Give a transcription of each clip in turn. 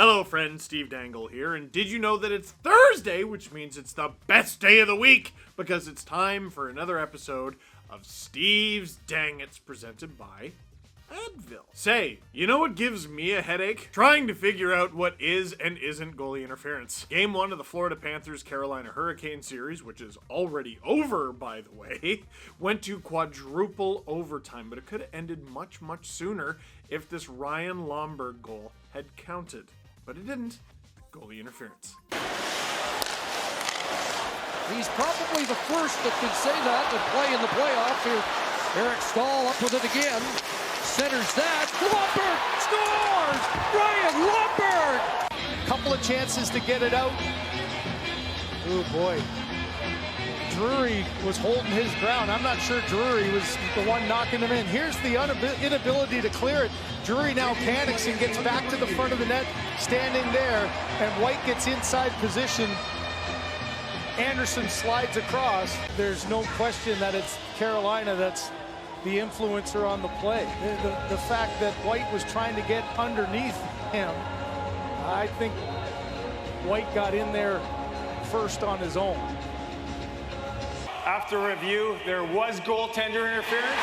Hello friends, Steve Dangle here, and did you know that it's Thursday, which means it's the best day of the week, because it's time for another episode of Steve's Dang It's presented by Advil. Say, you know what gives me a headache? Trying to figure out what is and isn't goalie interference. Game 1 of the Florida Panthers-Carolina Hurricane series, which is already over, by the way, went to quadruple overtime, but it could have ended much, much sooner if this Ryan Lomberg goal had counted. But it didn't. Goalie interference. He's probably the first that can say that and play in the playoffs here. Eric Stahl up with it again. Centers that. Lomberg scores! Ryan Lomberg! Couple of chances to get it out. Oh boy. Drury was holding his ground. I'm not sure Drury was the one knocking him in. Here's the inability to clear it. Drury now panics and gets back to the front of the net, standing there, and White gets inside position. Anderson slides across. There's no question that it's Carolina that's the influencer on the play. The fact that White was trying to get underneath him, I think White got in there first on his own. After review, there was goaltender interference.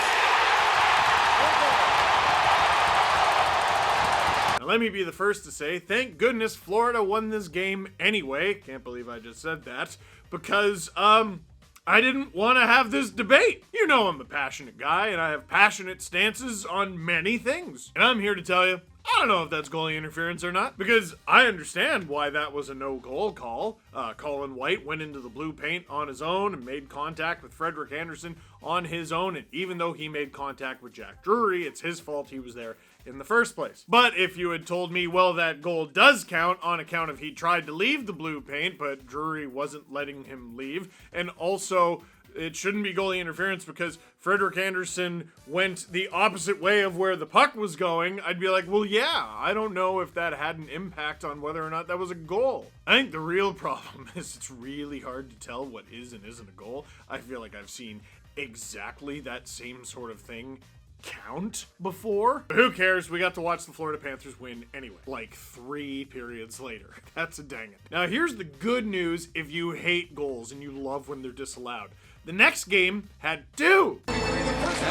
Now let me be the first to say, thank goodness Florida won this game anyway. Can't believe I just said that. Because, I didn't want to have this debate. You know I'm a passionate guy, and I have passionate stances on many things. And I'm here to tell you, I don't know if that's goalie interference or not, because I understand why that was a no-goal call. Colin White went into the blue paint on his own and made contact with Frederik Andersen on his own, and even though he made contact with Jack Drury, it's his fault he was there in the first place. But if you had told me, well, that goal does count on account of he tried to leave the blue paint, but Drury wasn't letting him leave, and also it shouldn't be goalie interference because Frederik Andersen went the opposite way of where the puck was going, I'd be like, well, yeah, I don't know if that had an impact on whether or not that was a goal. I think the real problem is it's really hard to tell what is and isn't a goal. I feel like I've seen exactly that same sort of thing count before. But who cares? We got to watch the Florida Panthers win anyway, like 3 periods later. That's a dang it. Now here's the good news if you hate goals and you love when they're disallowed. The next game had 2. Now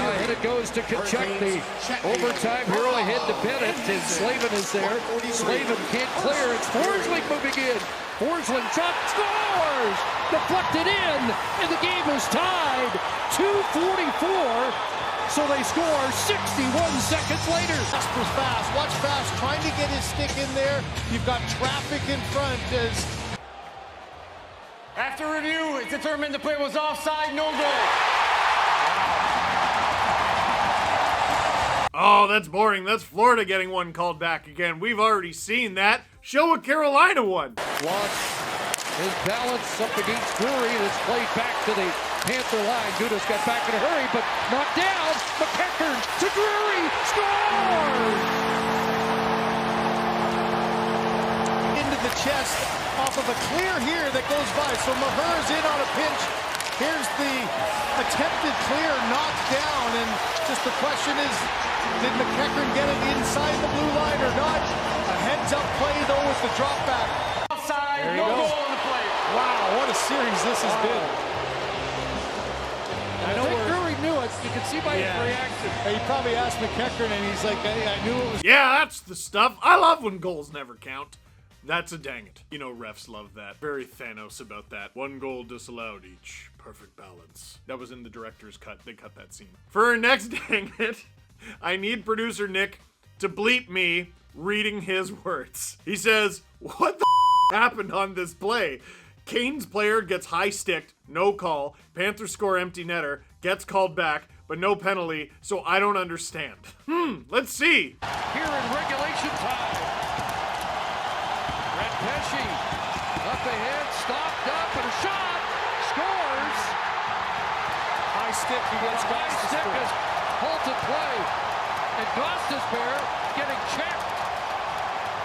ahead it goes to Tkachuk, the overtime hero ahead to Bennett, and Slavin is there. Slavin can't clear. It's Forsling moving in. Forsling shot, scores! Deflected in, and the game is tied. 2:44. So they score 61 seconds later. Jasper's fast. Watch fast. Trying to get his stick in there. You've got traffic in front as... After review, it's determined the play was offside, no goal. Oh, that's boring. That's Florida getting one called back again. We've already seen that. Show what Carolina won. Lost his balance up against Drury. That's played back to the Panther line. Dudas got back in a hurry, but knocked down. McEachern to Drury. Scores! Into the chest off of a clear here that goes by. So Maher's in on a pinch. Here's the attempted clear knocked down. And just the question is, did McEachern get it inside the blue line or not? A heads-up play, though, with the drop back. Offside, no goal on the play. Wow, what a series this has been. I think Drury knew it. You can see by his reaction. He probably asked McEachern, and he's like, hey, I knew it was... Yeah, that's the stuff. I love when goals never count. That's a dang it. You know refs love that. Very Thanos about that. 1 goal disallowed each. Perfect balance. That was in the director's cut. They cut that scene. For our next dang it, I need producer Nick to bleep me reading his words. He says, what the happened on this play? Canes player gets high sticked, no call. Panthers score empty netter, gets called back, but no penalty, so I don't understand. Let's see. Here in regulation time. Brett Pesce up ahead, stopped up, and a shot. Scores. High stick against High stick Gostisbehere. is halted play. And Gostisbehere getting checked.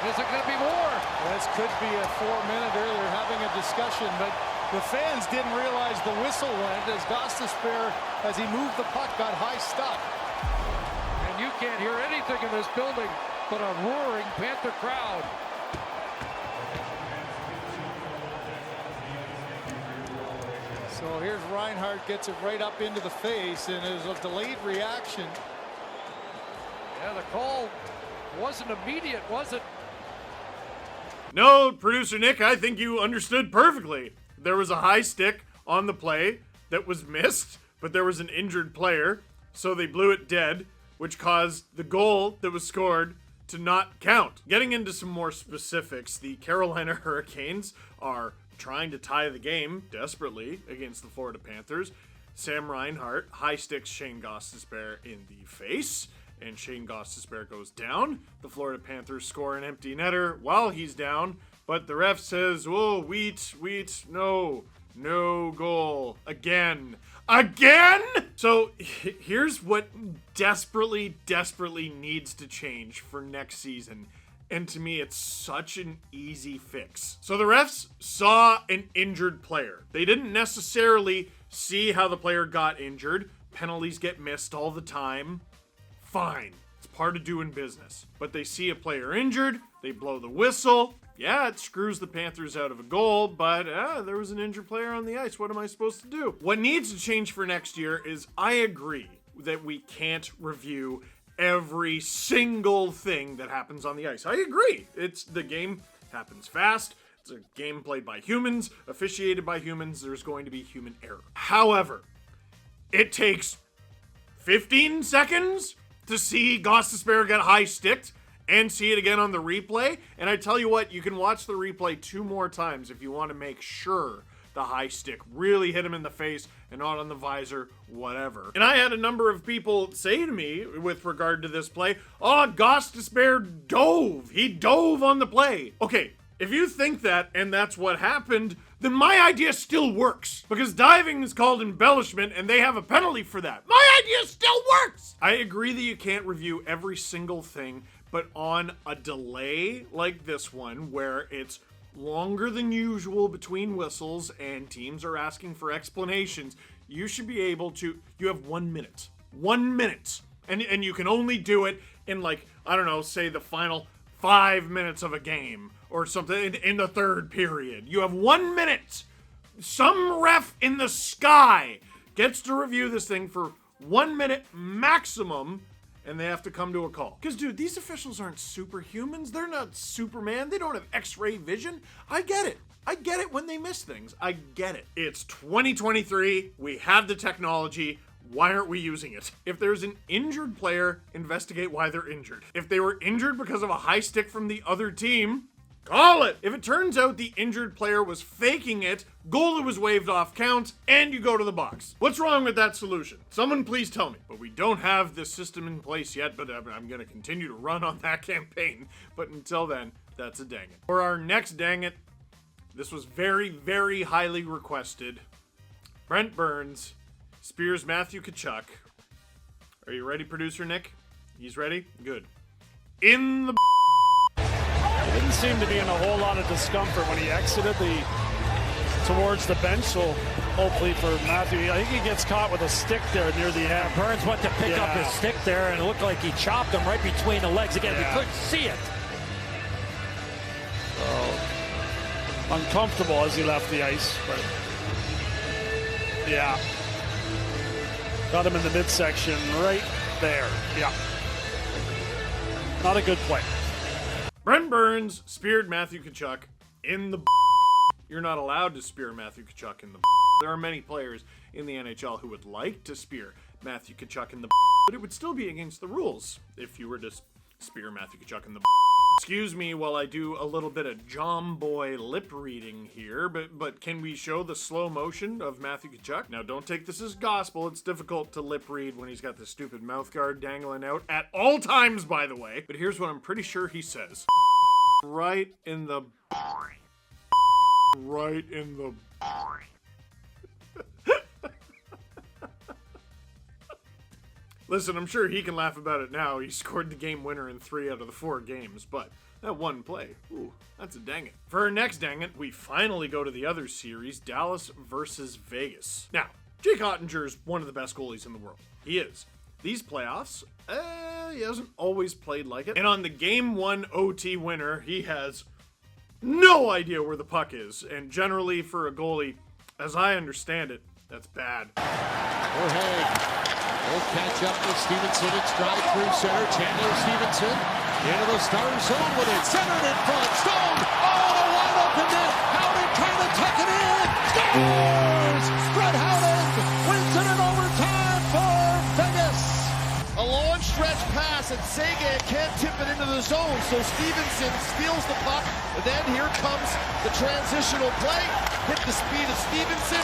Is it going to be more? This could be a 4-minute earlier having a discussion, but the fans didn't realize the whistle went as Gostisbehere, as he moved the puck, got high stuck. And you can't hear anything in this building but a roaring Panther crowd. So here's Reinhart, gets it right up into the face, and it was a delayed reaction. Yeah, the call wasn't immediate, was it? No, producer Nick, I think you understood perfectly. There was a high stick on the play that was missed, but there was an injured player, so they blew it dead, which caused the goal that was scored to not count. Getting into some more specifics, the Carolina Hurricanes are trying to tie the game desperately against the Florida Panthers. Sam Reinhart high sticks Shane Gostisbehere in the face, and Shane Gostisbehere goes down. The Florida Panthers score an empty netter while he's down, but the ref says, "Whoa, wheat, no goal." Again. So here's what desperately needs to change for next season. And to me, it's such an easy fix. So the refs saw an injured player. They didn't necessarily see how the player got injured. Penalties get missed all the time. Fine. It's part of doing business. But they see a player injured. They blow the whistle. Yeah, it screws the Panthers out of a goal, but there was an injured player on the ice. What am I supposed to do? What needs to change for next year is I agree that we can't review every single thing that happens on the ice. I agree. The game happens fast. It's a game played by humans, officiated by humans. There's going to be human error. However, it takes 15 seconds to see Gostisbehere get high sticked and see it again on the replay. And I tell you what, you can watch the replay 2 more times if you want to make sure the high stick really hit him in the face and not on the visor, whatever. And I had a number of people say to me with regard to this play, "Oh, Gostisbehere dove. He dove on the play." Okay, if you think that and that's what happened, then my idea still works. Because diving is called embellishment and they have a penalty for that. My idea still works! I agree that you can't review every single thing, but on a delay like this one, where it's longer than usual between whistles and teams are asking for explanations, you should be able to, you have 1 minute. 1 minute. And you can only do it in, like, I don't know, say the final 5 minutes of a game or something in the third period. You have 1 minute. Some ref in the sky gets to review this thing for 1 minute maximum, and they have to come to a call. Because, dude, these officials aren't superhumans. They're not Superman. They don't have X-ray vision. I get it. I get it when they miss things. I get it. It's 2023. We have the technology. Why aren't we using it? If there's an injured player, investigate why they're injured. If they were injured because of a high stick from the other team, call it. If it turns out the injured player was faking it, goalie was waved off count, and you go to the box. What's wrong with that solution? Someone please tell me. But we don't have this system in place yet, but I'm going to continue to run on that campaign. But until then, that's a dang it. For our next dang it, this was very highly requested. Brent Burns spears Matthew Tkachuk. Are you ready, producer Nick? He's ready? Good. In the Didn't seem to be in a whole lot of discomfort when he exited towards the bench, so hopefully for Matthew, I think he gets caught with a stick there near the end. Burns went to pick up his stick there, and it looked like he chopped him right between the legs. Again, we couldn't see it. So, uncomfortable as he left the ice, but yeah. Got him in the midsection right there. Yeah. Not a good play. Brent Burns speared Matthew Tkachuk in the You're not allowed to spear Matthew Tkachuk in the There are many players in the NHL who would like to spear Matthew Tkachuk in the but it would still be against the rules if you were to spear Matthew Tkachuk in the Excuse me while I do a little bit of John Boy lip reading here, but can we show the slow motion of Matthew Tkachuk? Now, don't take this as gospel. It's difficult to lip read when he's got this stupid mouth guard dangling out at all times, by the way. But here's what I'm pretty sure he says. Right in the... Right in the... Listen, I'm sure he can laugh about it now. He scored the game winner in 3 out of the 4 games, but that one play, ooh, that's a dang it. For our next dang it, we finally go to the other series, Dallas versus Vegas. Now, Jake Ottinger's one of the best goalies in the world. He is. These playoffs, he hasn't always played like it. And on the Game 1 OT winner, he has no idea where the puck is. And generally, for a goalie, as I understand it, That's bad. O'Haig will catch up with Stevenson and stride through center. Chandler Stevenson into the star zone with it. Centered in front. Stone. Oh, a wide open net. Howden trying to tuck it in. Scores! Fred Howden wins it in overtime for Vegas. A long stretch pass, and Seguin can't tip it into the zone, so Stevenson steals the puck, and then here comes the transitional play. Hit the speed of Stevenson,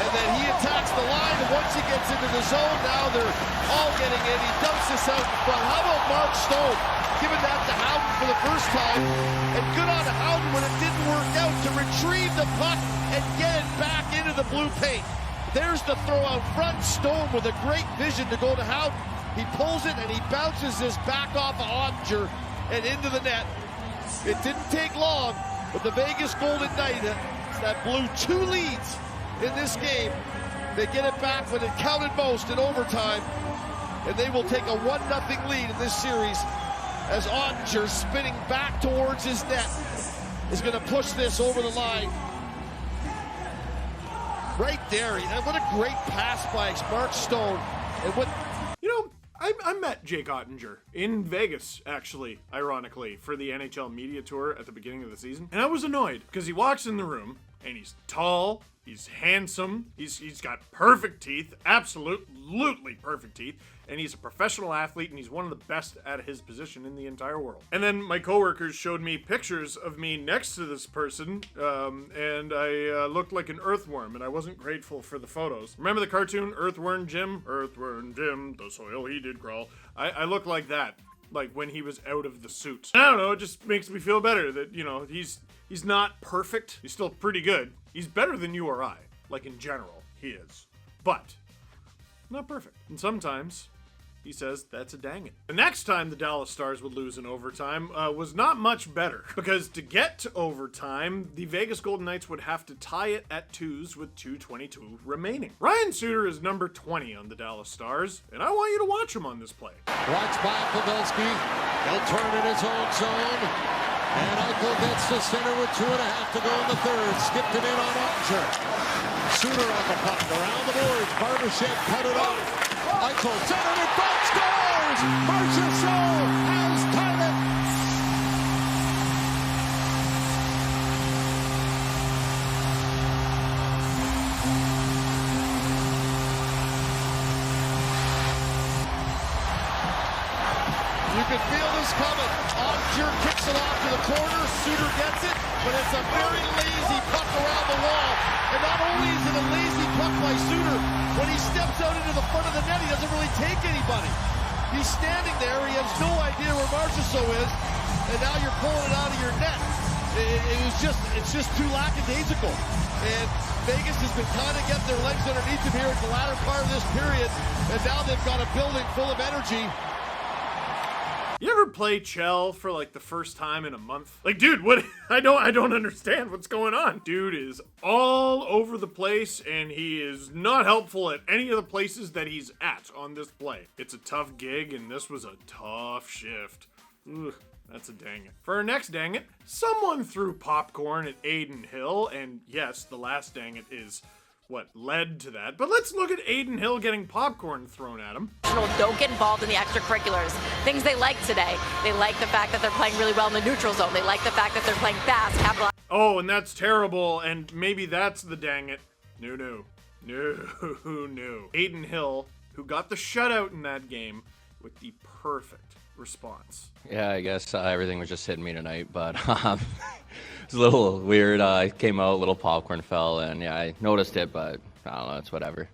and then he attacks the line, and once he gets into the zone, now they're all getting in. He dumps this out in front. How about Mark Stone giving that to Howden for the first time, and good on Howden when it didn't work out to retrieve the puck and get it back into the blue paint. There's the throw out front. Stone with a great vision to go to Howden. He pulls it and he bounces this back off of Ottinger and into the net. It didn't take long, but the Vegas Golden Knights that blew 2 leads in this game, they get it back when it counted most in overtime, and they will take a 1-0 lead in this series as Ottinger, spinning back towards his net, is going to push this over the line. Right there, what a great pass by Mark Stone. And what, You know, I met Jake Ottinger in Vegas, actually, ironically, for the NHL media tour at the beginning of the season. And I was annoyed because he walks in the room and he's tall, he's handsome, he's got perfect teeth, absolutely perfect teeth, and he's a professional athlete and he's one of the best at his position in the entire world. And then my coworkers showed me pictures of me next to this person, and I looked like an earthworm, and I wasn't grateful for the photos. Remember the cartoon Earthworm Jim? Earthworm Jim, the soil he did crawl. I look like that, like when he was out of the suit. I don't know, it just makes me feel better that, you know, he's not perfect. He's still pretty good. He's better than you or I. Like in general, he is. But not perfect. And sometimes he says that's a dang it. The next time the Dallas Stars would lose in overtime was not much better, because to get to overtime, the Vegas Golden Knights would have to tie it at 2s with 2:22 remaining. Ryan Suter is number 20 on the Dallas Stars, and I want you to watch him on this play. Watch by Pavelski. He'll turn in his own zone. And Eichel gets to center with 2.5 to go in the third. Skipped it in on Ottinger. Suter on the puck. Around the boards. Barbashev cut it off. Eichel centered in front. Scores! Marchessault has tied it. you can feel this coming. Ottinger kicks it off to the corner. Suter gets it, but it's a very lazy puck around the wall. And not only is it a lazy puck by Suter, when he steps out into the front of the net, he doesn't really take anybody. He's standing there. He has no idea where Marchessault is, and now you're pulling it out of your net. It's just too lackadaisical. And Vegas has been kind of getting their legs underneath them here at the latter part of this period, and now they've got a building full of energy. You ever play Chell for like the first time in a month? Like, dude, what? I don't understand what's going on. Dude is all over the place, and he is not helpful at any of the places that he's at on this play. It's a tough gig, and this was a tough shift. Ugh. That's a dang it. For our next dang it, someone threw popcorn at Adin Hill, and yes, the last dang it is what led to that. But let's look at Adin Hill getting popcorn thrown at him. Don't get involved in the extracurriculars. Things they like today. They like the fact that they're playing really well in the neutral zone. They like the fact that they're playing fast, capitalize. Oh, and that's terrible, and maybe that's the dang it. No. Adin Hill, who got the shutout in that game with the perfect response. Yeah, I guess everything was just hitting me tonight, but it was a little weird. I came out, a little popcorn fell, and yeah, I noticed it, but I don't know, it's whatever.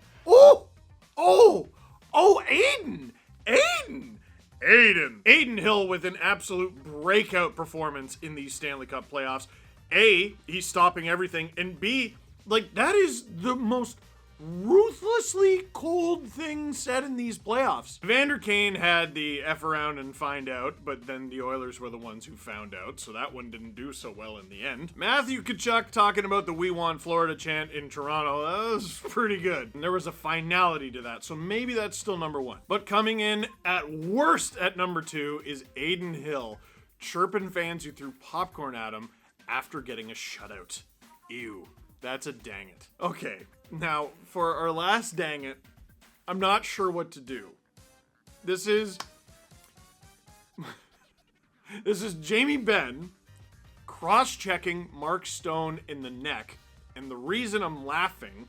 Adin Hill with an absolute breakout performance in these Stanley Cup playoffs. A, he's stopping everything, and B, like, that is the most ruthlessly cold thing said in these playoffs. Evander Kane had the F around and find out, but then the Oilers were the ones who found out, so that one didn't do so well in the end. Matthew Tkachuk talking about the "We Want Florida" chant in Toronto, that was pretty good. And there was a finality to that, so maybe that's still number one. But coming in at worst at number two is Adin Hill, chirping fans who threw popcorn at him after getting a shutout. Ew. That's a dang it. Okay, now for our last dang it, I'm not sure what to do. This is Jamie Benn cross-checking Mark Stone in the neck. And the reason I'm laughing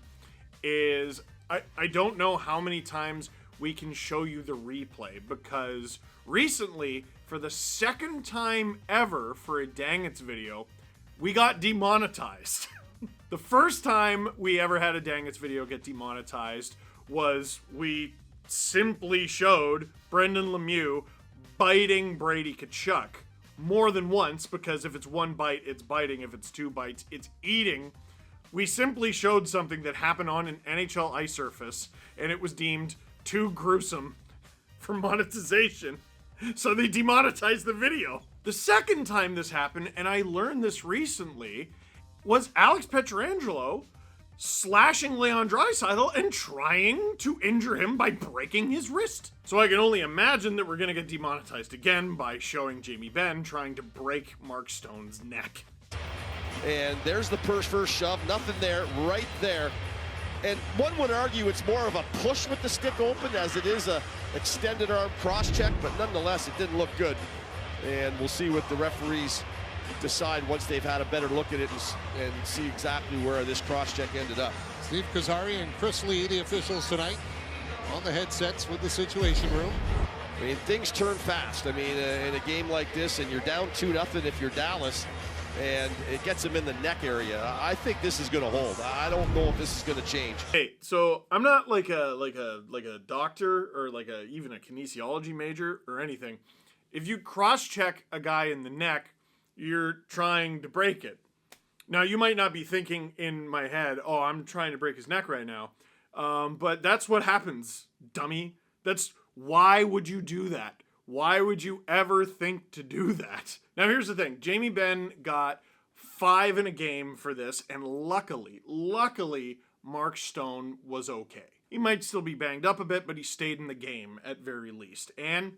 is I don't know how many times we can show you the replay, because recently, for the second time ever for a Dang It's video, we got demonetized. The first time we ever had a Dang It's video get demonetized was we simply showed Brendan Lemieux biting Brady Tkachuk more than once, because if it's one bite, it's biting. If it's two bites, it's eating. We simply showed something that happened on an NHL ice surface, and it was deemed too gruesome for monetization, so they demonetized the video. The second time this happened, and I learned this recently, was Alex Pietrangelo slashing Leon Draisaitl and trying to injure him by breaking his wrist. So I can only imagine that we're gonna get demonetized again by showing Jamie Benn trying to break Mark Stone's neck. And there's the first shove, nothing there, right there. And one would argue it's more of a push with the stick open as it is a extended arm cross check, but nonetheless it didn't look good. And we'll see what the referees decide once they've had a better look at it and see exactly where this cross check ended up. Steve Kazari and Chris Lee, the officials tonight, on the headsets with the Situation Room. I mean, things turn fast. I mean, in a game like this, and you're down 2-0 if you're Dallas, and it gets him in the neck area. I think this is going to hold. I don't know if this is going to change. Hey, so I'm not like a doctor or even a kinesiology major or anything. If you cross-check a guy in the neck, you're trying to break it. Now, you might not be thinking in my head, oh, I'm trying to break his neck right now. But that's what happens, dummy. Why would you do that? Why would you ever think to do that? Now, here's the thing. Jamie Benn got 5 in a game for this, and luckily, Mark Stone was okay. He might still be banged up a bit, but he stayed in the game at very least. And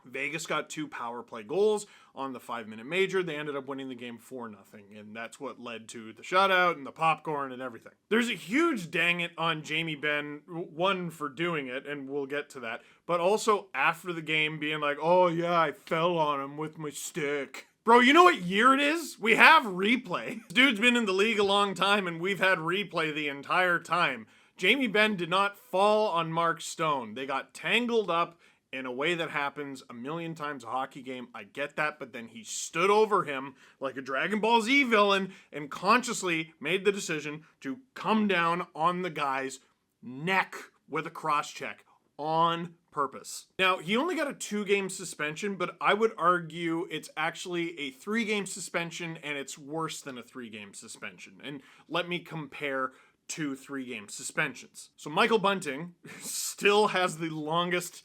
Vegas got 2 power play goals on the 5-minute major. They ended up winning the game 4-0, and that's what led to the shutout and the popcorn and everything. There's a huge dang it on Jamie Benn, one, for doing it, and we'll get to that, but also after the game being like, oh yeah, I fell on him with my stick. Bro, you know what year it is? We have replay. This dude's been in the league a long time, and we've had replay the entire time. Jamie Benn did not fall on Mark Stone. They got tangled up in a way that happens a million times a hockey game. I get that, but then he stood over him like a Dragon Ball Z villain and consciously made the decision to come down on the guy's neck with a cross check on purpose. Now, he only got a 2-game suspension, but I would argue it's actually a 3-game suspension, and it's worse than a 3-game suspension. And let me compare 2 3-game suspensions. So Michael Bunting still has the longest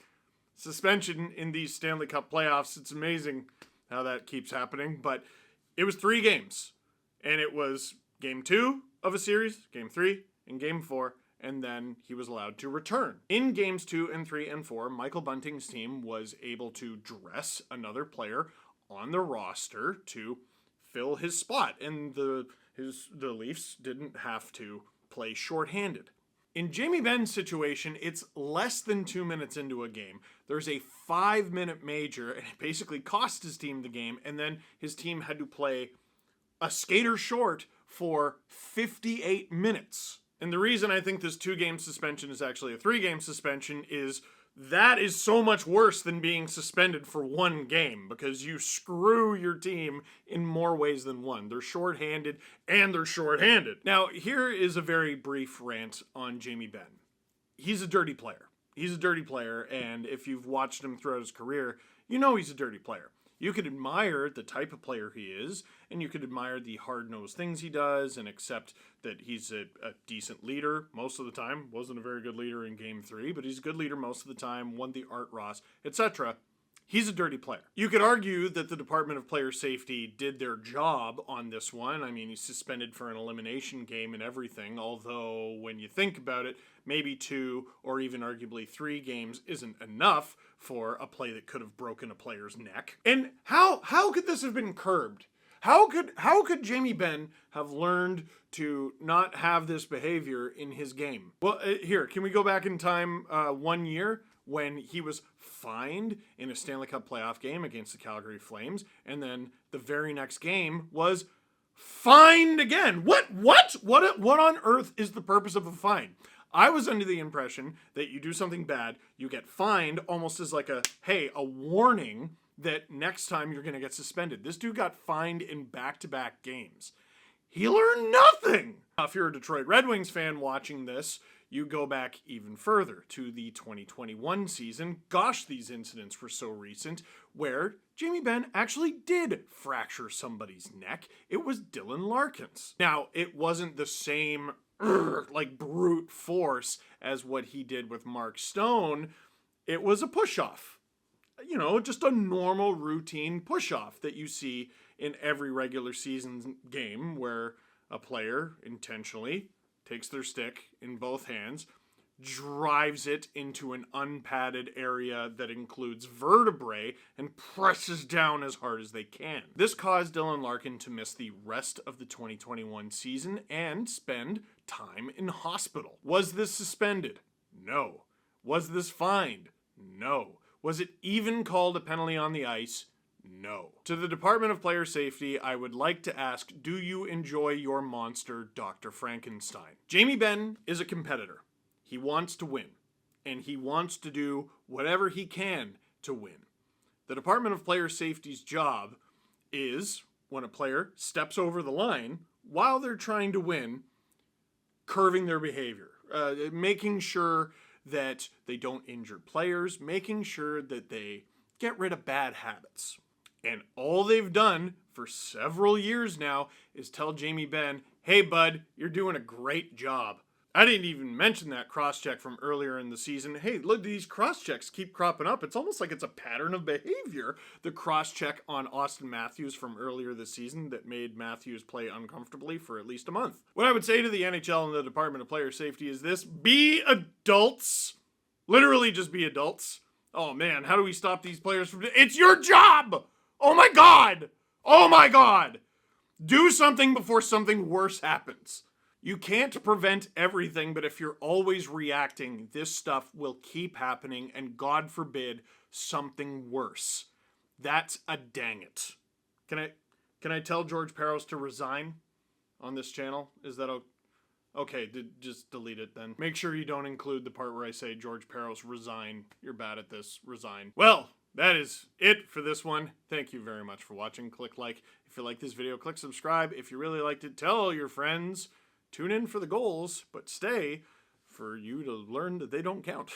suspension in these Stanley Cup playoffs. It's amazing how that keeps happening, but it was 3 games, and it was game 2 of a series, game 3, and game 4, and then he was allowed to return. In games 2 and 3 and 4, Michael Bunting's team was able to dress another player on the roster to fill his spot, and the Leafs didn't have to play shorthanded. In Jamie Benn's situation, it's less than 2 minutes into a game. There's a 5-minute major, and it basically cost his team the game, and then his team had to play a skater short for 58 minutes. And the reason I think this 2-game suspension is actually a 3-game suspension is that is so much worse than being suspended for 1 game, because you screw your team in more ways than one. They're shorthanded, and they're shorthanded. Now, here is a very brief rant on Jamie Benn. He's a dirty player. He's a dirty player, and if you've watched him throughout his career, you know he's a dirty player. You could admire the type of player he is, and you could admire the hard-nosed things he does, and accept that he's a decent leader most of the time. Wasn't a very good leader in Game 3, but he's a good leader most of the time, won the Art Ross, etc. He's a dirty player. You could argue that the Department of Player Safety did their job on this one. I mean, he's suspended for an elimination game and everything, although when you think about it, maybe 2 or even arguably 3 games isn't enough for a play that could have broken a player's neck. And how could this have been curbed? How could Jamie Benn have learned to not have this behavior in his game? Well, here, can we go back in time 1 year when he was fined in a Stanley Cup playoff game against the Calgary Flames, and then the very next game was fined again? What on earth is the purpose of a fine? I was under the impression that you do something bad, you get fined almost as like a warning that next time you're going to get suspended. This dude got fined in back-to-back games. He learned nothing. If you're a Detroit Red Wings fan watching this, you go back even further to the 2021 season. Gosh, these incidents were so recent, where Jamie Benn actually did fracture somebody's neck. It was Dylan Larkin's. Now, it wasn't the same like brute force as what he did with Mark Stone. It was a push-off. You know, just a normal routine push-off that you see in every regular season game where a player intentionally takes their stick in both hands, drives it into an unpadded area that includes vertebrae, and presses down as hard as they can. This caused Dylan Larkin to miss the rest of the 2021 season and spend time in hospital. Was this suspended? No. Was this fined? No. Was it even called a penalty on the ice? No. To the Department of Player Safety, I would like to ask, do you enjoy your monster, Dr. Frankenstein? Jamie Benn is a competitor. He wants to win, and he wants to do whatever he can to win. The Department of Player Safety's job is, when a player steps over the line while they're trying to win, curving their behavior, making sure that they don't injure players, making sure that they get rid of bad habits. And all they've done for several years now is tell Jamie Benn, hey bud, you're doing a great job. I didn't even mention that cross-check from earlier in the season. Hey, look, these cross-checks keep cropping up. It's almost like it's a pattern of behavior. The cross-check on Austin Matthews from earlier this season that made Matthews play uncomfortably for at least a month. What I would say to the NHL and the Department of Player Safety is this: be adults. Literally just be adults. Oh man, how do we stop these players from... It's your job! Oh my God! Oh my God! Do something before something worse happens. You can't prevent everything, but if you're always reacting, this stuff will keep happening, and God forbid, something worse. That's a dang it. Can I tell George Peros to resign on this channel? Is that okay? Just delete it then. Make sure you don't include the part where I say George Peros resign. You're bad at this. Resign. Well, that is it for this one. Thank you very much for watching. Click like if you like this video. Click subscribe if you really liked it. Tell all your friends. Tune in for the goals, but stay for you to learn that they don't count.